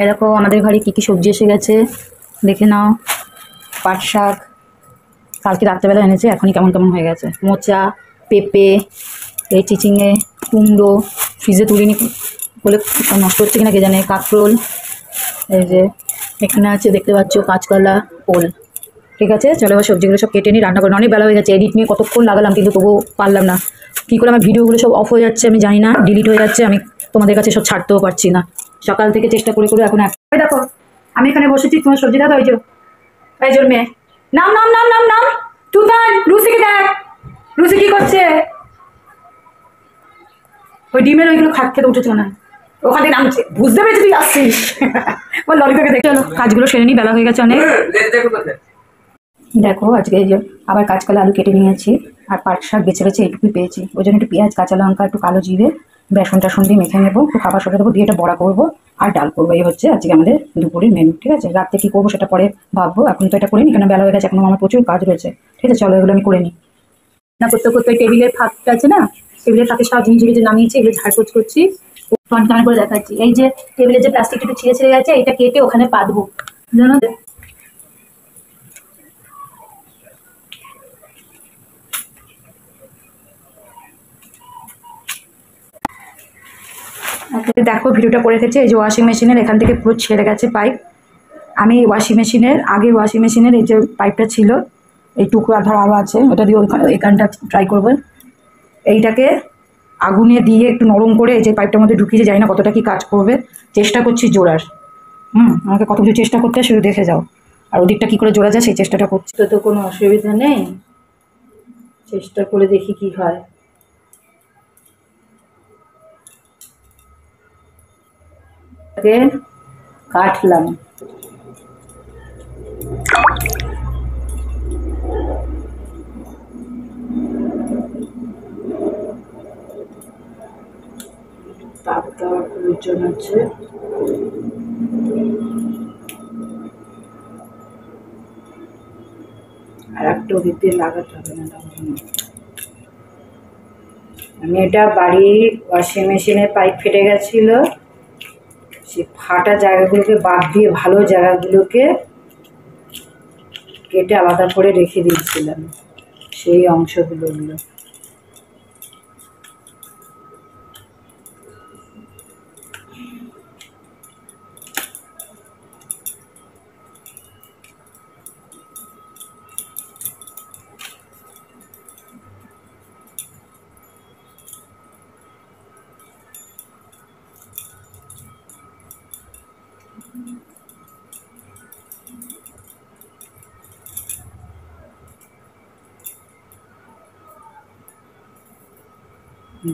এই দেখো আমাদের ঘরে কী কী সবজি এসে গেছে দেখে নাও। পাট শাক কালকে রাত্রেবেলা এনেছে, এখনই কেমন কেমন হয়ে গেছে। মোচা, পেঁপে, এই চিচিঙে, কুমড়ো ফ্রিজে তুলিনি বলে নষ্ট হচ্ছে কিনা কে জানে। কাঁকরোল, এই যে এখানে আছে দেখতে পাচ্ছ কাঁচকলা, ওল। ঠিক আছে, চলো এবার সবজিগুলো সব কেটে নিই, রান্না করে। অনেক বেলা হয়ে গেছে, এডিট নিয়ে কতক্ষণ লাগালাম কিন্তু তবুও পারলাম না। কী করে আমার ভিডিওগুলো সব অফ হয়ে যাচ্ছে আমি জানি না, ডিলিট হয়ে যাচ্ছে, আমি তোমাদের কাছে সব ছাড়তেও পারছি না। সকাল থেকে চেষ্টা করে করে এখন দেখো আমি এখানে বসেছি, তোমার সবজি দাদা ওই যে এই জন্য মেয়ে নাম নাম নাম নাম নাম তুতান লুসিকে দেখ, লুসি কি করছে? ওই ডিমের ওইগুলো খেতে উঠেছে না, ওখান থেকে নামছে, বুঝতে পেরেছি তুই আসছিস। ওই ললিতাকে দেখে চলো কাজগুলো সেরে নি, বেলা হয়ে গেছে অনেক। দেখো আজকে এই যে আবার কাঁচকলা আলু কেটে নিয়েছি, আর পাট শাক বেছে বেছে এইটুকুই পেয়েছি, ওই জন্য একটু পেঁয়াজ, কাঁচা লঙ্কা, একটু কালো জিরে, বেসন টাসন দিয়ে মেখে নেবো, একটু খাবার সোটা দেবো, দিয়ে এটা বড়া করবো আর ডাল করবো। এই হচ্ছে আজকে আমাদের দুপুরের মেনু। ঠিক আছে, রাত্রে কী করবো সেটা পরে ভাববো, এখন তো এটা করে নিই, কেন বেলা হয়ে গেছে, এখনো আমার প্রচুর কাজ রয়েছে। ঠিক আছে, চলো এগুলো আমি করে নিই। না করতে করতে টেবিলের ফাঁকটা আছে না, টেবিলের ফাঁকে সব জিনিসগুলো যে নামিয়েছি এগুলো ঝাড়পোছ করছি, টনটন করে দেখাচ্ছি। এই যে টেবিলের যে প্লাস্টিকটা একটু ছিঁড়ে ছিঁড়ে গেছে, এটা কেটে ওখানে পাতবো জানো। দেখো ভিডিওটা করে রেখেছে, এই যে ওয়াশিং মেশিনের এখান থেকে পুরো ছেড়ে গেছে পাইপ। আমি ওয়াশিং মেশিনের আগের ওয়াশিং মেশিনের এই যে পাইপটা ছিল, এই টুকরো ধর আরও আছে, ওটা দিয়ে এখানটা ট্রাই করবো। এইটাকে আগুনে দিয়ে একটু নরম করে এই যে পাইপটার মধ্যে ঢুকিয়ে, যাই না কতটা কি কাজ করবে, চেষ্টা করছি জোড়ার। আমাকে কত কিছু চেষ্টা করতে শুধু দেখে যাও, আর ওদিকটা কী করে জোড়া যায় সেই চেষ্টাটা করছি। তো কোনো অসুবিধা নেই, চেষ্টা করে দেখি কি হয়। কাটলাম, তাপ দেওয়ার প্রয়োজন আছে। আর একটা ওদিক দিয়ে লাগাতে হবে না, আমি এটা বাড়ির ওয়াশিং মেশিনের পাইপ ফেটে গেছিলো, সে ফাটা জায়গাগুলোকে বাদ দিয়ে ভালো জায়গাগুলোকে কেটে আলাদা করে রেখে দিয়েছিলাম, সেই অংশগুলো।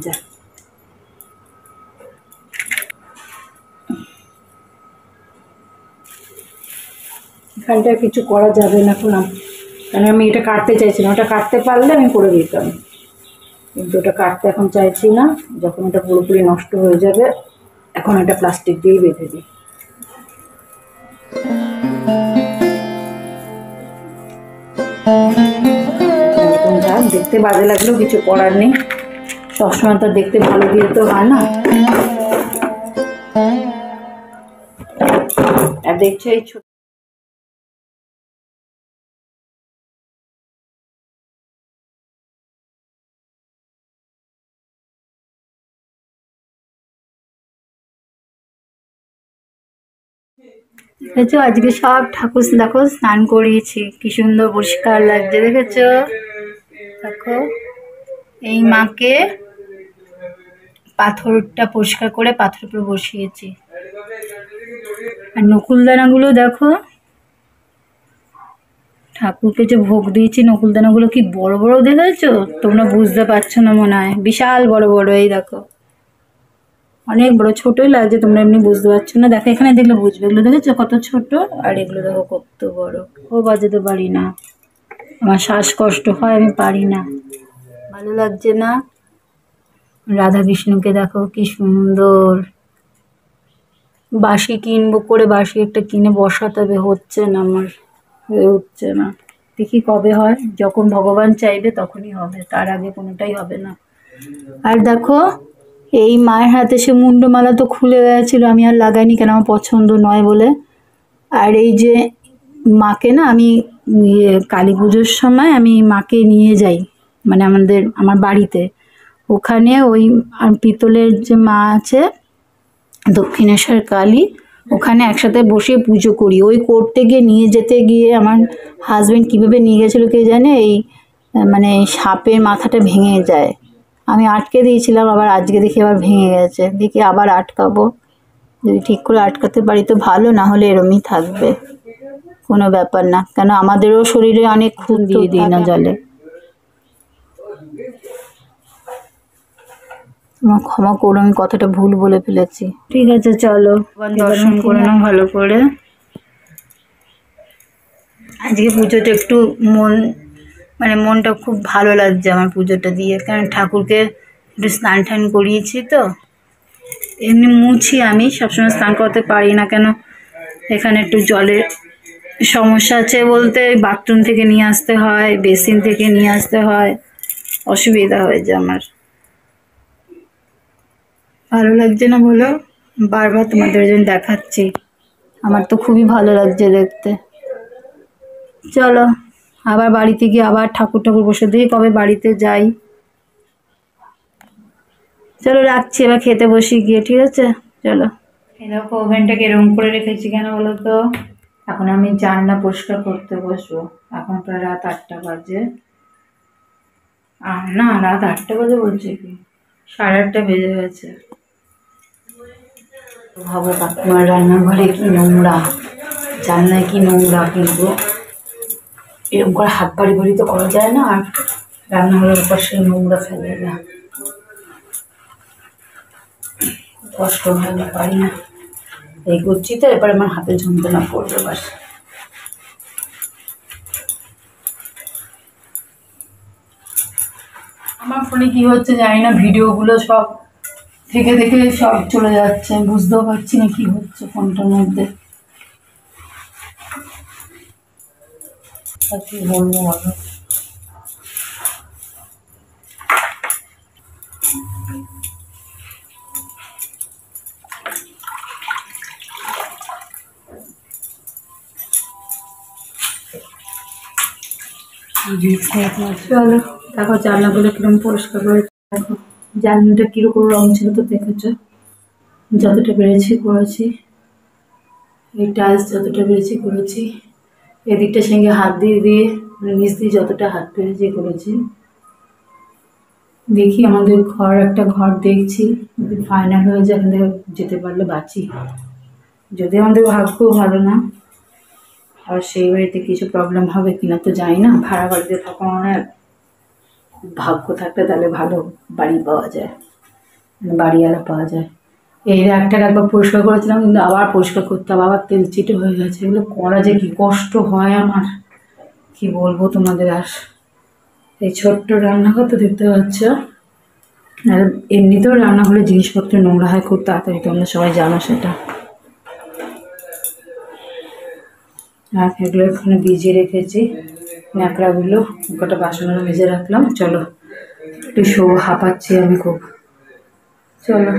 যা এখানটা কিছু করা যাবে না এখন, কারণ আমি এটা কাটতে চাইছি না, ওটা কাটতে পারলে আমি করে দিতাম, কিন্তু ওটা কাটতে এখন চাইছি না। যখন এটা পুরোপুরি নষ্ট হয়ে যাবে এখন এটা প্লাস্টিক দিয়েই বেঁধে দিই। দেখতে বাজে লাগলেও কিছু করার নেই, সবসময় তো দেখতে ভালো দিয়ে তো হয় না। আর দেখছো এই ছোট দেখেছো আজকে সব ঠাকুর দেখো স্নান করিয়েছি, কি সুন্দর পরিষ্কার লাগছে দেখেছো। দেখো এই মাকে পাথরটা পরিষ্কার করে পাথরের উপর বসিয়েছি, আর নকুলদানাগুলো দেখো ঠাকুরকে যে ভোগ দিয়েছি, নকুলদানাগুলো কি বড় বড় দেখেছো, তোমরা বুঝতে পারছো না মনে হয়, বিশাল বড় বড়। এই দেখো অনেক বড়, ছোটই লাগছে, তোমরা এমনি বুঝতে পারছো না। দেখো এখানে দেখলে বুঝবে, এগুলো দেখেছো কত ছোট, আর এগুলো দেখো কত বড়। ও বাজাতে পারি না, আমার শ্বাসকষ্ট হয়, আমি পারি না। ভালো লাগছে না? রাধা কৃষ্ণকে দেখো কি সুন্দর। বাঁশি কিনবো করে, বাঁশি একটা কিনে বসাতে হবে, হচ্ছে না আমার, হয়ে উঠছে না। দেখি কবে হয়, যখন ভগবান চাইবে তখনই হবে, তার আগে কোনোটাই হবে না। আর দেখো এই মায়ের হাতে সে মুন্ডমালা তো খুলে গেছিল, আমি আর লাগাইনি কেন, আমার পছন্দ নয় বলে। আর এই যে মাকে না আমি কালী পুজোর সময় আমি মাকে নিয়ে যাই, মানে আমার বাড়িতে, ওখানে ওই আর পিতলের যে মা আছে দক্ষিণেশ্বর কালী, ওখানে একসাথে বসে পুজো করি। ওই করতে গিয়ে নিয়ে যেতে গিয়ে আমার হাজব্যান্ড কীভাবে নিয়ে গেছিলো কে জানে, এই মানে সাপের মাথাটা ভেঙে যায়। আমি আটকে দিয়েছিলাম, আবার আজকে দেখি আবার ভেঙে গেছে। দেখি আবার আটকাবো, যদি ঠিক করে আটকাতে পারি তো ভালো, না হলে এরমই থাকবে, কোনো ব্যাপার না। কেন আমাদেরও শরীরে অনেক খুন দিয়ে দিই না জলে। তোমার ক্ষমা করো, আমি কথাটা ভুল বলে ফেলেছি। ঠিক আছে চলো দর্শন করে নাও ভালো করে। আজকে পুজোটা একটু মনটা খুব ভালো লাগছে আমার পুজোটা দিয়ে, কারণ ঠাকুরকে একটু স্নান টান করিয়েছি তো। এমনি মুছি, আমি সবসময় স্নান করতে পারি না, কেন এখানে একটু জলের সমস্যা আছে, বলতে বাথরুম থেকে নিয়ে আসতে হয়, বেসিন থেকে নিয়ে আসতে হয়, অসুবিধা হয়ে যায় আমার। ভালো লাগছে না বলো, বারবার তোমাদের জন্য দেখাচ্ছি, আমার তো খুবই ভালো লাগছে দেখতে। চলো আবার বাড়িতে গিয়ে আবার ঠাকুর বসে দিয়ে কবে বাড়িতে যাই। চলো রাখছি, এবার খেতে বসি গিয়ে, ঠিক আছে? চলো। এই দেখো ওভেনটাকে এরকম করে রেখেছি কেন বলো তো, এখন আমি জানলা পরিষ্কার করতে বসবো। এখন প্রায় রাত 8টা বাজে, না রাত 8টা বাজে বলছি কি, 8:30 বেজে গেছে। ভাবো কাকিমার রান্নাঘরে কি নোংরা, জানলায় কি নোংরা, কিন্তু এরকম করে হাত বাড়ি তো করা যায় না, আর রান্নাঘরের উপর সেই নোংরা ফেলে না, কষ্ট হয় না, পারি না, এই করছি তো, এবার আমার হাতে যন্ত্রণা পড়বে বাস। আমার ফোনে কি হচ্ছে জানি না, ভিডিওগুলো সব থেকে সব চলে যাচ্ছে, বুঝতেও পারছি না কি হচ্ছে ফোনটার মধ্যে। কি বলবো বলো, চলো দেখো জানলাগুলো কিরকম পরিষ্কার করে, দেখো জানলাটা কিরকম রং ছিল তো দেখেছো, যতটা পেরেছি করেছি, এই টাইলস যতটা পেরেছি করেছি, এদিকটার সঙ্গে হাত দিয়ে মানে নিচ দিয়ে যতটা হাত পেরেছি করেছি। দেখি আমাদের একটা ঘর দেখছি, যদি ফাইনাল হয়ে যায় এখান থেকে যেতে পারলে বাঁচি, যদি আমাদের ভাগ্য ভালো না, আর সেই বাড়িতে কিছু প্রবলেম হবে কিনা তো জানি না। ভাড়া বাড়িতে থাকা মানে খুব ভাগ্য থাকলে তাহলে ভালো বাড়ি পাওয়া যায়, বাড়িওয়ালা পাওয়া যায়। এই একবার পরিষ্কার করেছিলাম, কিন্তু আবার পরিষ্কার করতে হবে, আবার তেল চিটে হয়ে গেছে। এগুলো করা যে কি কষ্ট হয় আমার, কি বলবো তোমাদের। আর এই ছোট্ট রান্নাঘর তো দেখতে পাচ্ছ, আর এমনিতেও রান্নাঘরে জিনিসপত্র নোংরা হয় খুব তাড়াতাড়ি, তোমরা সবাই জানো সেটা। আর এগুলো এখানে ভিজিয়ে রেখেছি, ন্যাকড়াগুলো, কটা বাসনগুলো ভেজে রাখলাম। চলো একটু হাঁপাচ্ছি আমি খুব, চলো।